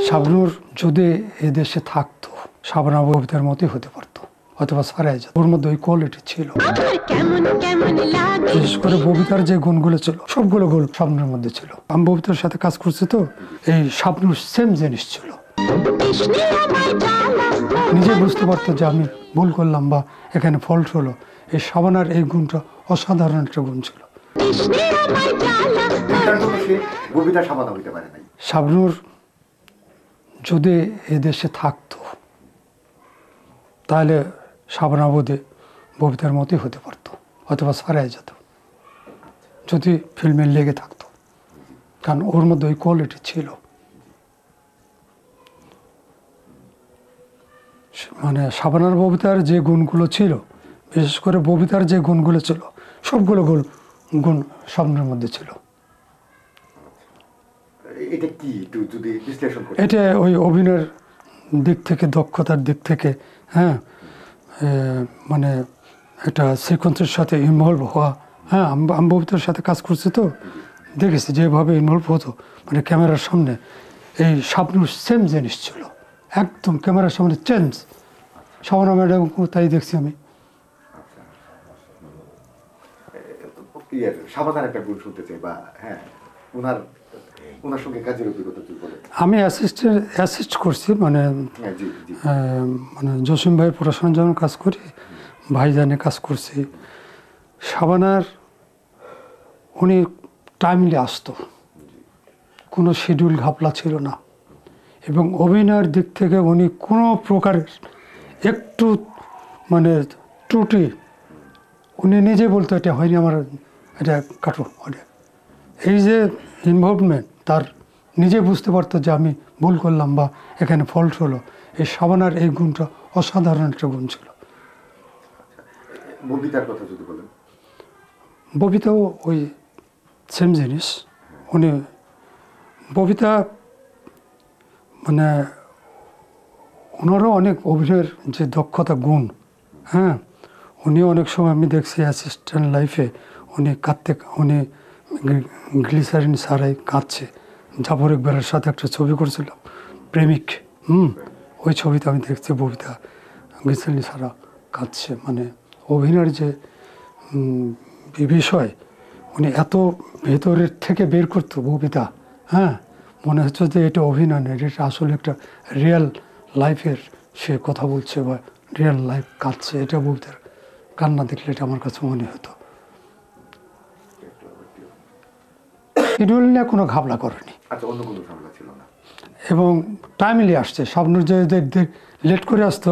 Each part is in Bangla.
শাবনূর যদি এদেশে থাকতো শাবানা ববিতার মতোই হতে পারতো, অথবা ছাড়াই যেত। ওর মধ্যে ওই কোয়ালিটি ছিল। বিশেষ করে ববিতার যে গুণগুলো ছিল সবগুলো গুণ শাবনূরের মধ্যে ছিল। আমি ববিতার সাথে কাজ করছি তো, এই শাবনূর সেম জিনিস ছিল। নিজে বুঝতে পারতো যে আমি ভুল করলাম বা এখানে ফল্ট হলো। এই শাবানার এই গুণটা অসাধারণ একটা গুণ ছিল। শাবনূর যদি এদেশে থাকতো তাহলে শাবানা ববিতার মতোই হতে পারতো, অথবা ছাড়াই যেত যদি ফিল্মে লেগে থাকতো। কারণ ওর মধ্যে ওই কোয়ালিটি ছিল। মানে শাবানার ববিতার যে গুণগুলো ছিল, বিশেষ করে ববিতার যে গুণগুলো ছিল সবগুলো গুণ শাবনূরের মধ্যে ছিল। এটা ওই অভিনয়ের দিক থেকে, দক্ষতার দিক থেকে, হ্যাঁ, মানে একটা সিকোয়েন্সের সাথে ইনভলভ হওয়া। হ্যাঁ, আমি ববিতার সাথে কাজ করছি তো, দেখেছি যেভাবে ইনভলভ হতো মানে ক্যামেরার সামনে। এই শাবনূর সেম জিনিস ছিল, একদম ক্যামেরার সামনে চেঞ্জ। শাবানা ম্যাডাম তাই দেখছি আমি। আমি অ্যাসিস্ট করছি, মানে জসিম ভাইয়ের প্রশাসন যেমন কাজ করি, ভাইজানে কাজ করছি। শাবানার উনি টাইমলি আসতো, কোনো শিডিউল ঘাপলা ছিল না। এবং অভিনয়ের দিক থেকে উনি কোনো প্রকারের একটু মানে ত্রুটি উনি নিজে বলতো এটা হয়নি, আমার এটা কাটো। এই যে ইনভলভমেন্ট, তার নিজে বুঝতে পারতো যে আমি ভুল করলাম বা এখানে ফল্ট হলো। এই শাবানার এই গুণটা অসাধারণ একটা গুণ ছিল। ববিতাও ওই সেম জিনিস। উনি ববিতা মানে ওনারও অনেক অভিনয়ের যে দক্ষতা গুণ, হ্যাঁ, উনিও অনেক সময় আমি দেখছি অ্যাসিস্ট্যান্ট লাইফে উনি গ্লিসারিন ছাড়াই কাঁদছে। জাফর ইকবালের সাথে একটা ছবি করেছিলাম, প্রেমিক। ওই ছবিতে আমি দেখছি ববিতা গ্লিসারিন ছাড়া কাঁদছে। মানে অভিনয়ের যে বিষয় উনি এত ভেতরের থেকে বের করতো ববিতা, হ্যাঁ, মনে হচ্ছে যে এটা অভিনয় নয়, এটা আসলে একটা রিয়েল লাইফের সে কথা বলছে বা রিয়েল লাইফ কাঁদছে। এটা ববিতার কান্না দেখলে এটা আমার কাছে মনে হতো। শিডিউল নিয়ে কোনো ঘাবলা করেনি এবং টাইমলি আসছে। শাবনূর যে লেট করে আসতো,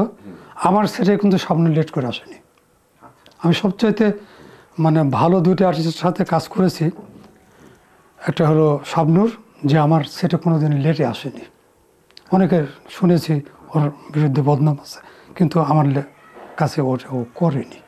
আমার সেটাই কিন্তু শাবনূর লেট করে আসেনি। আমি সবচাইতে মানে ভালো দুটো আর্টিস্টের সাথে কাজ করেছি। একটা হলো শাবনূর, যে আমার সেটা কোনো দিন লেটে আসেনি। অনেকে শুনেছি ওর বিরুদ্ধে বদনাম আছে, কিন্তু আমার কাছে ও করেনি।